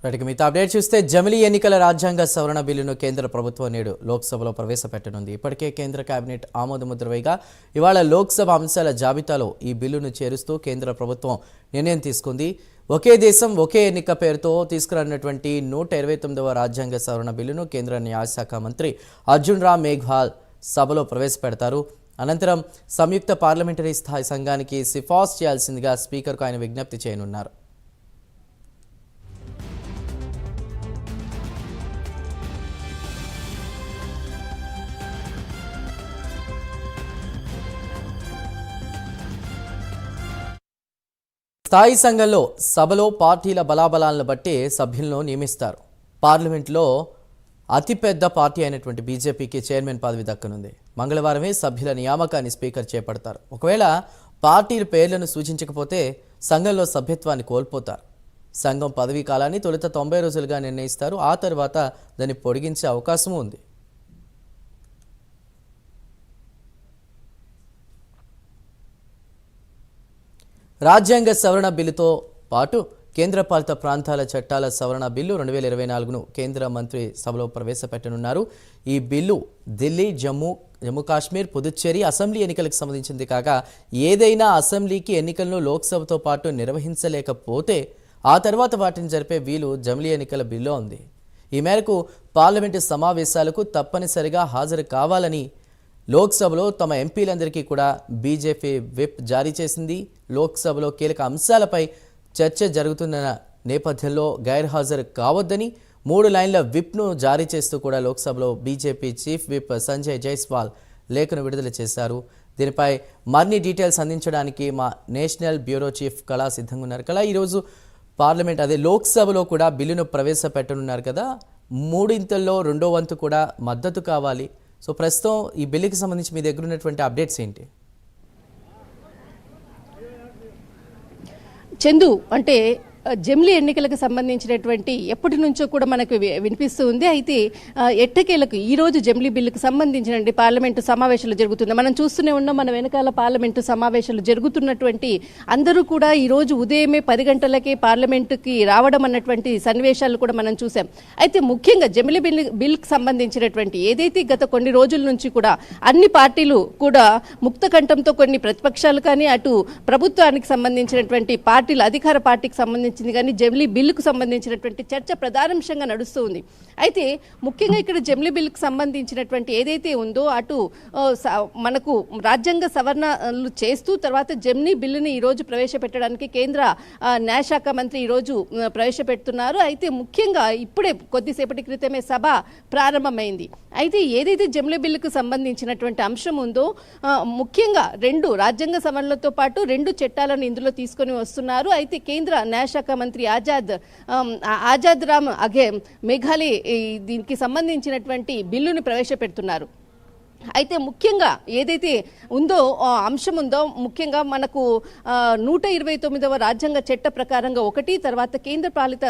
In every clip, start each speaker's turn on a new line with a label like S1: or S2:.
S1: రైట్కి మిగతా అప్డేట్ చూస్తే జమిలీ ఎన్నికల రాజ్యాంగ సవరణ బిల్లును కేంద్ర ప్రభుత్వం నేడు లోక్సభలో ప్రవేశపెట్టనుంది. ఇప్పటికే కేంద్ర కేబినెట్ ఆమోదముద్ర వేయగా ఇవాళ లోక్సభ అంశాల జాబితాలో ఈ బిల్లును చేరుస్తూ కేంద్ర ప్రభుత్వం నిర్ణయం తీసుకుంది. ఒకే దేశం ఒకే ఎన్నిక పేరుతో తీసుకురానున్నటువంటి 129వ రాజ్యాంగ సవరణ బిల్లును కేంద్ర న్యాయశాఖ మంత్రి అర్జున్ రామ్ మేఘ్వాల్ సభలో ప్రవేశపెడతారు. అనంతరం సంయుక్త పార్లమెంటరీ స్థాయి సంఘానికి సిఫార్సు చేయాల్సిందిగా స్పీకర్కు ఆయన విజ్ఞప్తి చేయనున్నారు. స్థాయి సంఘంలో సభలో పార్టీల బలాబలాలను బట్టి సభ్యులను నియమిస్తారు. పార్లమెంట్లో అతిపెద్ద పార్టీ అయినటువంటి బీజేపీకి చైర్మన్ పదవి దక్కనుంది. మంగళవారమే సభ్యుల నియామకాన్ని స్పీకర్ చేపడతారు. ఒకవేళ పార్టీల పేర్లను సూచించకపోతే సంఘంలో సభ్యత్వాన్ని కోల్పోతారు. సంఘం పదవీ కాలాన్ని తొలుత 90 రోజులుగా నిర్ణయిస్తారు. ఆ తర్వాత దాన్ని పొడిగించే అవకాశం ఉంది. రాజ్యాంగ సవరణ బిల్లుతో పాటు కేంద్రపాలిత ప్రాంతాల చట్టాల సవరణ బిల్లు 2024ను కేంద్ర మంత్రి సభలో ప్రవేశపెట్టనున్నారు. ఈ బిల్లు ఢిల్లీ, జమ్మూ కాశ్మీర్, పుదుచ్చేరి అసెంబ్లీ ఎన్నికలకు సంబంధించింది కాగా ఏదైనా అసెంబ్లీకి ఎన్నికలను లోక్సభతో పాటు నిర్వహించలేకపోతే ఆ తర్వాత వాటిని జరిపే వీలు జమిలీ ఎన్నికల బిల్లో ఉంది. ఈ మేరకు పార్లమెంటు సమావేశాలకు తప్పనిసరిగా హాజరు కావాలని లోక్సభలో తమ ఎంపీలందరికీ కూడా బీజేపీ విప్ జారీ చేసింది. లోక్సభలో కీలక అంశాలపై చర్చ జరుగుతున్న నేపథ్యంలో గైర్హాజరు కావద్దని 3 లైన్ల విప్ను జారీ చేస్తూ కూడా లోక్సభలో BJP chief whip Sanjay Jaiswal లేఖను విడుదల చేశారు. దీనిపై మరిన్ని డీటెయిల్స్ అందించడానికి మా నేషనల్ బ్యూరో చీఫ్ కళా సిద్ధంగా ఉన్నారు. కళా, ఈరోజు పార్లమెంట్ లోక్సభలో కూడా బిల్లును ప్రవేశపెట్టనున్నారు కదా, 3/4లో 2వ వంతు కూడా మద్దతు కావాలి. సో ప్రస్తుతం ఈ బిల్లుకి సంబంధించి మీ దగ్గర ఉన్నటువంటి అప్డేట్స్ ఏంటి?
S2: చందు, అంటే జమిలీ ఎన్నికలకు సంబంధించినటువంటి ఎప్పటి నుంచో కూడా మనకు వినిపిస్తూ ఉంది. అయితే ఎట్టకేలకు ఈరోజు జమిలీ బిల్లుకు సంబంధించిన పార్లమెంటు సమావేశాలు జరుగుతుంది. మనం చూస్తూనే ఉన్నాం, మన వెనకాల పార్లమెంటు సమావేశాలు జరుగుతున్నటువంటి అందరూ కూడా ఈరోజు ఉదయమే 10 గంటలకే పార్లమెంటుకి రావడం అన్నటువంటి సన్నివేశాలు కూడా మనం చూసాం. అయితే ముఖ్యంగా జమిలీ బిల్లుకు సంబంధించినటువంటి ఏదైతే గత కొన్ని రోజుల నుంచి కూడా అన్ని పార్టీలు కూడా ముక్త కంఠంతో, కొన్ని ప్రతిపక్షాలు కానీ అటు ప్రభుత్వానికి సంబంధించినటువంటి పార్టీలు అధికార పార్టీకి సంబంధించి కానీ జమిలీ బిల్లుకు సంబంధించినటువంటి చర్చ ప్రధానాంశంగా నడుస్తూ ఉంది. అయితే ముఖ్యంగా ఇక్కడ జమిలీ బిల్లుకు సంబంధించినటువంటి ఏదైతే ఉందో అటు మనకు రాజ్యాంగ సవరణలు చేస్తూ తర్వాత జమిలీ బిల్లుని ఈరోజు ప్రవేశపెట్టడానికి కేంద్ర న్యాయశాఖ మంత్రి ఈరోజు ప్రవేశపెడుతున్నారు. అయితే ముఖ్యంగా ఇప్పుడే కొద్దిసేపటి క్రితమే సభ ప్రారంభమైంది. అయితే ఏదైతే జమిలీ బిల్లుకు సంబంధించినటువంటి అంశం ఉందో ముఖ్యంగా 2 రాజ్యాంగ సవరణలతో పాటు 2 చట్టాలను ఇందులో తీసుకొని వస్తున్నారు. అయితే కేంద్ర న్యాయశాఖ మంత్రి ఆజాద్ రామ్ మేఘాలయ దీనికి సంబంధించినటువంటి బిల్లుని ప్రవేశపెడుతున్నారు. అయితే ముఖ్యంగా ఏదైతే ఉందో అంశం ఉందో ముఖ్యంగా మనకు 129వ రాజ్యాంగ చట్ట ప్రకారంగా 1, తర్వాత కేంద్ర పాలిత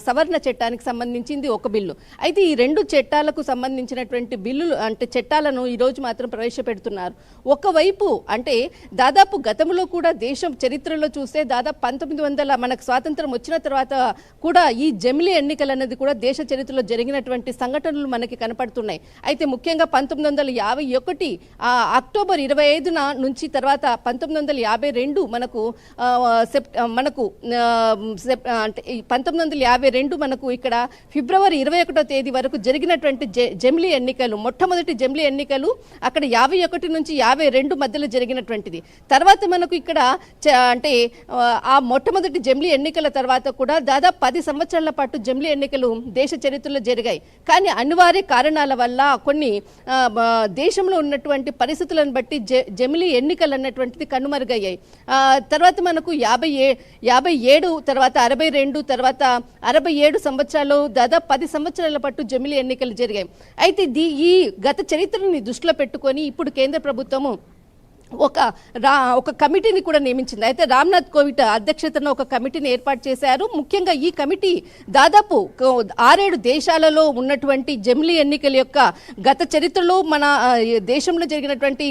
S2: సవరణ చట్టానికి సంబంధించింది 1 బిల్లు. అయితే ఈ 2 చట్టాలకు సంబంధించినటువంటి బిల్లులు అంటే చట్టాలను ఈరోజు మాత్రం ప్రవేశపెడుతున్నారు. ఒకవైపు అంటే దాదాపు గతంలో కూడా దేశం చరిత్రలో చూస్తే దాదాపు 1900 మనకు స్వాతంత్రం వచ్చిన తర్వాత కూడా ఈ జమిలీ ఎన్నికలు అనేది కూడా దేశ చరిత్రలో జరిగినటువంటి సంఘటనలు మనకి కనపడుతున్నాయి. అయితే ముఖ్యంగా 1951 అక్టోబర్ 25న నుంచి తర్వాత 1952 మనకు అంటే 1952 మనకు ఇక్కడ ఫిబ్రవరి 21వ తేదీ వరకు జరిగినటువంటి జమిలీ ఎన్నికలు, మొట్టమొదటి జమిలీ ఎన్నికలు అక్కడ 51 నుంచి 52 మధ్యలో జరిగినటువంటిది. తర్వాత మనకు ఇక్కడ అంటే ఆ మొట్టమొదటి జమిలీ ఎన్నికల తర్వాత కూడా దాదాపు 10 సంవత్సరాల పాటు జమిలీ ఎన్నికలు దేశ చరిత్రలో జరిగాయి. కానీ అనివార్య కారణాల వల్ల కొన్ని దేశంలో ఉన్నటువంటి పరిస్థితులను బట్టి జమిలీ ఎన్నికలు అన్నటువంటిది కనుమరుగయ్యాయి. తర్వాత మనకు 57 తర్వాత 62 తర్వాత 67 సంవత్సరాలు దాదాపు 10 సంవత్సరాల పాటు జమిలీ ఎన్నికలు జరిగాయి. అయితే ఈ గత చరిత్రని దృష్టిలో పెట్టుకొని ఇప్పుడు కేంద్ర ప్రభుత్వము ఒక కమిటీని కూడా నియమించింది. అయితే రామ్నాథ్ కోవింద్ అధ్యక్షతన ఒక కమిటీని ఏర్పాటు చేశారు. ముఖ్యంగా ఈ కమిటీ దాదాపు 6-7 దేశాలలో ఉన్నటువంటి జమిలీ ఎన్నికల యొక్క గత చరిత్రలో మన దేశంలో జరిగినటువంటి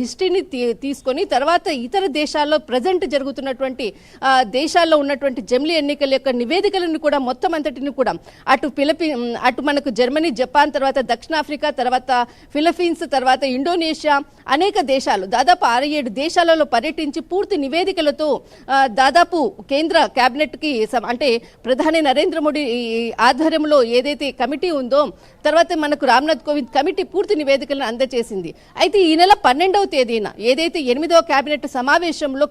S2: హిస్టరీని తీసుకొని తర్వాత ఇతర దేశాల్లో ప్రజెంట్ జరుగుతున్నటువంటి దేశాల్లో ఉన్నటువంటి జమిలీ ఎన్నికల యొక్క నివేదికలను కూడా మొత్తం అంతటిని కూడా అటు మనకు జర్మనీ, జపాన్, తర్వాత దక్షిణాఫ్రికా, తర్వాత ఫిలిప్పీన్స్, తర్వాత ఇండోనేషియా అనేక దేశాలు దాదాపు 6-7 దేశాలలో పర్యటించి పూర్తి నివేదికలతో దాదాపు కేంద్ర క్యాబినెట్కి అంటే ప్రధాని నరేంద్ర మోడీ ఆధ్వర్యంలో ఏదైతే కమిటీ ఉందో తర్వాత మనకు రామ్నాథ్ కోవింద్ కమిటీ పూర్తి నివేదికలను అందజేసింది. అయితే ఈ నెల 12వ తేదీన ఏదైతే 8వ క్యాబినెట్ సమావేశంలో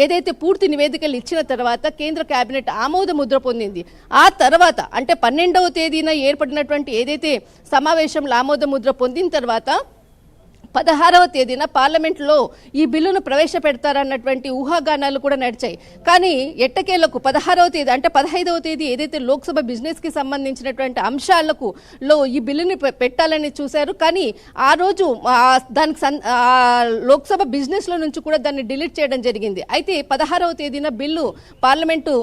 S2: ఏదైతే పూర్తి నివేదికలు ఇచ్చిన తర్వాత కేంద్ర క్యాబినెట్ ఆమోద ముద్ర పొందింది. ఆ తర్వాత అంటే 12వ తేదీన ఏర్పడినటువంటి ఏదైతే సమావేశంలో ఆమోద ముద్ర పొందిన తర్వాత 16వ తేదీన పార్లమెంట్లో ఈ బిల్లును ప్రవేశపెడతారన్నటువంటి ఊహాగానాలు కూడా నడిచాయి. కానీ ఎట్టకేలకు 16వ తేదీ అంటే 15వ తేదీ ఏదైతే లోక్సభ బిజినెస్కి సంబంధించినటువంటి అంశాలకు ఈ బిల్లుని పెట్టాలని చూశారు. కానీ ఆ రోజు దానికి లోక్సభ బిజినెస్లో నుంచి కూడా దాన్ని డిలీట్ చేయడం జరిగింది. అయితే 16వ తేదీన బిల్లు పార్లమెంటు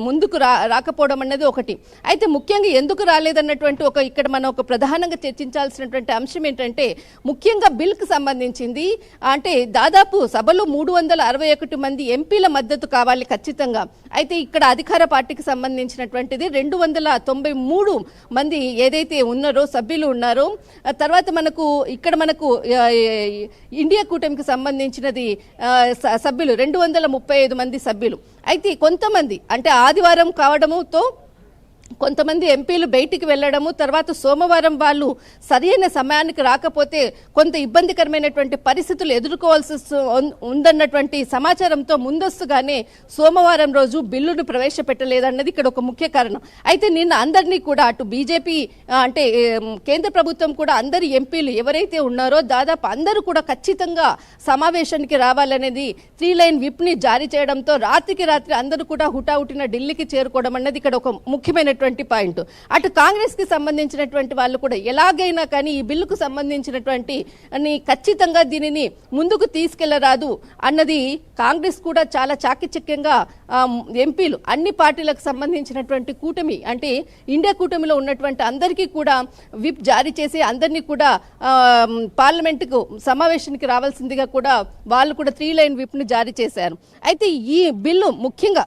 S2: ముందుకు రాకపోవడం అన్నది ఒకటి. అయితే ముఖ్యంగా ఎందుకు రాలేదన్నటువంటి ఇక్కడ మనం ఒక ప్రధానంగా చర్చించాల్సినటువంటి అంశం ఏంటంటే ముఖ్యంగా బిల్ సంబంధించింది అంటే దాదాపు సభలో 361 మంది ఎంపీల మద్దతు కావాలి ఖచ్చితంగా. అయితే ఇక్కడ అధికార పార్టీకి సంబంధించినటువంటిది 293 మంది ఏదైతే ఉన్నారో సభ్యులు ఉన్నారో తర్వాత మనకు ఇండియా కూటమికి సంబంధించినది సభ్యులు 235 మంది సభ్యులు. అయితే కొంతమంది అంటే ఆదివారం కావడంతో కొంతమంది ఎంపీలు బయటికి వెళ్లడము తర్వాత సోమవారం వాళ్ళు సరైన సమయానికి రాకపోతే కొంత ఇబ్బందికరమైనటువంటి పరిస్థితులు ఎదుర్కోవాల్సి ఉందన్నటువంటి సమాచారంతో ముందస్తుగానే సోమవారం రోజు బిల్లును ప్రవేశపెట్టలేదన్నది ఇక్కడ ఒక ముఖ్య కారణం. అయితే నిన్న అందరినీ కూడా అటు బీజేపీ అంటే కేంద్ర ప్రభుత్వం కూడా అందరి ఎంపీలు ఎవరైతే ఉన్నారో దాదాపు అందరూ కూడా ఖచ్చితంగా సమావేశానికి రావాలనేది 3 లైన్ విప్ ని జారీ చేయడంతో రాత్రికి రాత్రి అందరూ కూడా హుటాహుటిన ఢిల్లీకి చేరుకోవడం అన్నది ఇక్కడ ఒక ముఖ్యమైన పాయింట్. అటు కాంగ్రెస్ కి సంబంధించినటువంటి వాళ్ళు కూడా ఎలాగైనా కానీ ఈ బిల్లుకు సంబంధించినటువంటి ఖచ్చితంగా దీనిని ముందుకు తీసుకెళ్లరాదు అన్నది కాంగ్రెస్ కూడా చాలా చాకచక్యంగా ఎంపీలు అన్ని పార్టీలకు సంబంధించినటువంటి కూటమి అంటే ఇండియా కూటమిలో ఉన్నటువంటి అందరికీ కూడా విప్ జారీ చేసి అందరినీ కూడా పార్లమెంటుకు సమావేశానికి రావాల్సిందిగా కూడా వాళ్ళు కూడా 3 లైన్ విప్ ను జారీ చేశారు. అయితే ఈ బిల్లు ముఖ్యంగా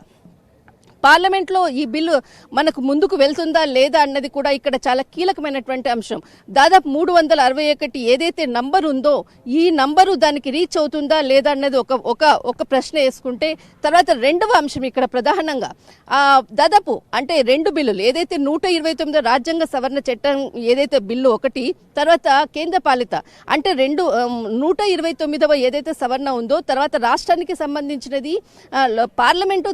S2: పార్లమెంట్లో ఈ బిల్లు మనకు ముందుకు వెళ్తుందా లేదా అన్నది కూడా ఇక్కడ చాలా కీలకమైనటువంటి అంశం. దాదాపు 361 ఏదైతే నంబర్ ఉందో ఈ నంబరు దానికి రీచ్ అవుతుందా లేదా అన్నది ఒక ప్రశ్న వేసుకుంటే తర్వాత రెండవ అంశం ఇక్కడ ప్రధానంగా దాదాపు అంటే 2 బిల్లులు ఏదైతే 129 రాజ్యాంగ సవరణ చట్టం ఏదైతే బిల్లు ఒకటి తర్వాత కేంద్ర పాలిత అంటే 129వ ఏదైతే సవరణ ఉందో తర్వాత రాష్ట్రానికి సంబంధించినది పార్లమెంటు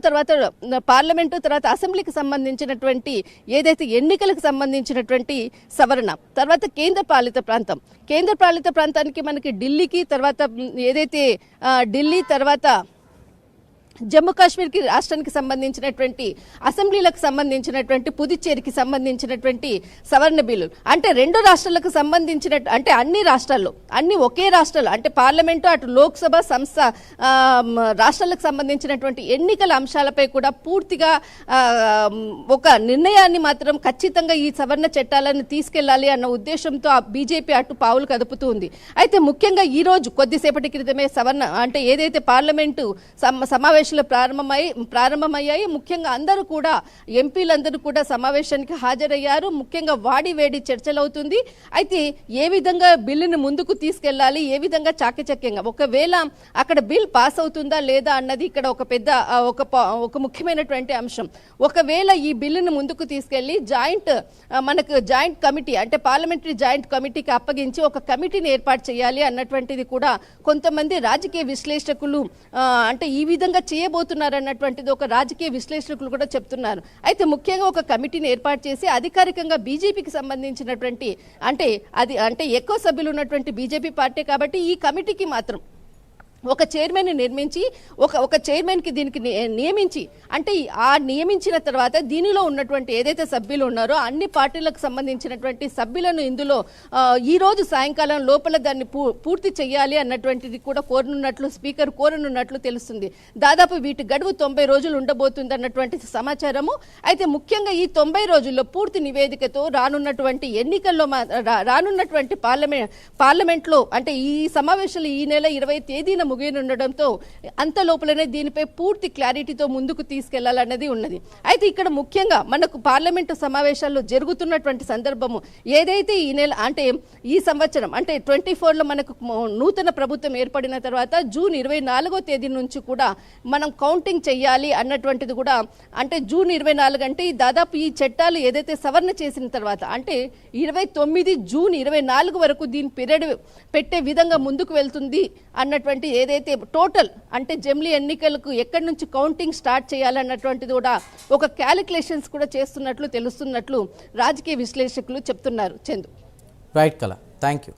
S2: తర్వాత అసెంబ్లీకి సంబంధించినటువంటి ఏదైతే ఎన్నికలకు సంబంధించినటువంటి సవరణ తర్వాత కేంద్ర పాలిత ప్రాంతానికి మనకి ఢిల్లీకి తర్వాత ఏదైతే ఢిల్లీ తర్వాత జమ్మూ కాశ్మీర్కి రాష్ట్రానికి సంబంధించినటువంటి అసెంబ్లీలకు సంబంధించినటువంటి పుదుచ్చేరికి సంబంధించినటువంటి సవరణ బిల్లు అంటే 2 రాష్ట్రాలకు సంబంధించిన అంటే అన్ని రాష్ట్రాల్లో ఒకే రాష్ట్రాలు అంటే పార్లమెంటు అటు లోక్సభ సంస్థ రాష్ట్రాలకు సంబంధించినటువంటి ఎన్నికల అంశాలపై కూడా పూర్తిగా ఒక నిర్ణయాన్ని మాత్రం ఖచ్చితంగా ఈ సవరణ చట్టాలను తీసుకెళ్లాలి అన్న ఉద్దేశంతో ఆ బీజేపీ అటు పావులు కదుపుతూ ఉంది. అయితే ముఖ్యంగా ఈ రోజు కొద్దిసేపటి క్రితమే సవరణ అంటే ఏదైతే పార్లమెంటు సమావేశం ప్రారంభమయ్యాయి. ముఖ్యంగా అందరూ కూడా ఎంపీలందరూ కూడా సమావేశానికి హాజరయ్యారు. ముఖ్యంగా వాడివేడి చర్చలవుతుంది. అయితే ఏ విధంగా బిల్లును ముందుకు తీసుకెళ్లాలి ఏ విధంగా చాకచక్యంగా ఒకవేళ అక్కడ బిల్ పాస్ అవుతుందా లేదా అన్నది ఇక్కడ ఒక పెద్ద ఒక ముఖ్యమైనటువంటి అంశం. ఒకవేళ ఈ బిల్లును ముందుకు తీసుకెళ్లి జాయింట్ కమిటీ అంటే పార్లమెంటరీ జాయింట్ కమిటీకి అప్పగించి ఒక కమిటీని ఏర్పాటు చేయాలి అన్నటువంటిది కూడా కొంతమంది రాజకీయ విశ్లేషకులు అంటే ఈ విధంగా చేయబోతున్నారన్నటువంటిది ఒక రాజకీయ విశ్లేషకులు కూడా చెప్తున్నారు. అయితే ముఖ్యంగా ఒక కమిటీని ఏర్పాటు చేసి అధికారికంగా బీజేపీకి సంబంధించినటువంటి అంటే ఎక్కువ సభ్యులు ఉన్నటువంటి బీజేపీ పార్టీ కాబట్టి ఈ కమిటీకి మాత్రం ఒక చైర్మన్ నిర్మించి ఒక చైర్మన్కి దీనికి నియమించి, అంటే ఆ నియమించిన తర్వాత దీనిలో ఉన్నటువంటి ఏదైతే సభ్యులు ఉన్నారో అన్ని పార్టీలకు సంబంధించినటువంటి సభ్యులను ఇందులో ఈ రోజు సాయంకాలం లోపల దాన్ని పూర్తి చేయాలి అన్నటువంటిది కూడా కోరనున్నట్లు స్పీకర్ కోరనున్నట్లు తెలుస్తుంది. దాదాపు వీటి గడువు 90 రోజులు ఉండబోతుంది అన్నటువంటి సమాచారము. అయితే ముఖ్యంగా ఈ 90 రోజుల్లో పూర్తి నివేదికతో రానున్నటువంటి ఎన్నికల్లో రానున్నటువంటి పార్లమెంట్లో అంటే ఈ సమావేశాలు ఈ నెల 20 తేదీన ముగియనుండడంతో అంత లోపలనే దీనిపై పూర్తి క్లారిటీతో ముందుకు తీసుకెళ్లాలన్నది ఉన్నది. అయితే ఇక్కడ ముఖ్యంగా మనకు పార్లమెంటు సమావేశాల్లో జరుగుతున్నటువంటి సందర్భము ఏదైతే ఈ నెల అంటే ఈ సంవత్సరం అంటే 24లో మనకు నూతన ప్రభుత్వం ఏర్పడిన తర్వాత జూన్ 24వ తేదీ నుంచి కూడా మనం కౌంటింగ్ చేయాలి అన్నటువంటిది కూడా, అంటే జూన్ 24 అంటే దాదాపు ఈ చట్టాలు ఏదైతే సవరణ చేసిన తర్వాత అంటే 29 జూన్ 24 వరకు దీని పీరియడ్ పెట్టే విధంగా ముందుకు వెళ్తుంది అన్నటువంటి ఏదైతే టోటల్ అంటే జమిలీ ఎన్నికలకు ఎక్కడి నుంచి కౌంటింగ్ స్టార్ట్ చేయాలన్నటువంటిది కూడా ఒక క్యాలిక్యులేషన్స్ కూడా చేస్తున్నట్లు తెలుస్తున్నట్లు రాజకీయ విశ్లేషకులు చెప్తున్నారు. చందు.
S1: రైట్ కళ, థ్యాంక్ యూ.